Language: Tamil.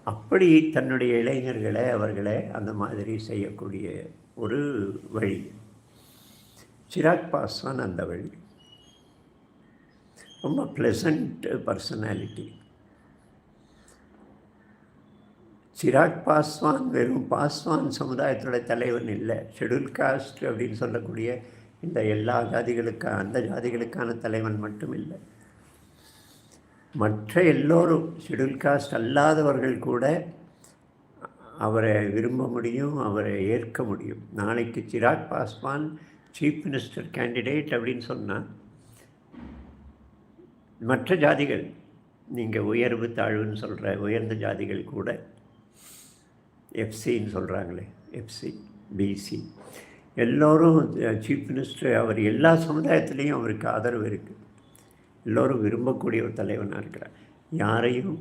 அப்படி தன்னுடைய இளைஞர்களை அவர்களை அந்த மாதிரி செய்யக்கூடிய ஒரு வழி. சிராக் பாஸ்வான் அந்த வழி. ரொம்ப ப்ளசண்ட் பர்சனாலிட்டி. சிராக் பாஸ்வான் வெறும் பாஸ்வான் சமுதாயத்தோட தலைவன் இல்லை, ஷெட்யூல் காஸ்ட் அப்படின்னு சொல்லக்கூடிய இந்த எல்லா அந்த ஜாதிகளுக்கான தலைவன் மட்டும் இல்லை. மற்ற எல்லோரும் ஷெட்யூல் காஸ்ட் அல்லாதவர்கள் கூட அவரை விரும்ப முடியும், அவரை ஏற்க முடியும். நாளைக்கு Chirag Paswan chief minister candidate அப்படின்னு சொன்னால் மற்ற ஜாதிகள், நீங்கள் உயர்வு தாழ்வுன்னு சொல்கிற உயர்ந்த ஜாதிகள் கூட, எஃப்சின்னு சொல்கிறாங்களே, எஃப்சி பிசி எல்லோரும் சீஃப் மினிஸ்டர், அவர் எல்லா சமுதாயத்துலேயும் அவருக்கு ஆதரவு இருக்குது. எல்லோரும் விரும்பக்கூடிய ஒரு தலைவனாக இருக்கிறார். யாரையும்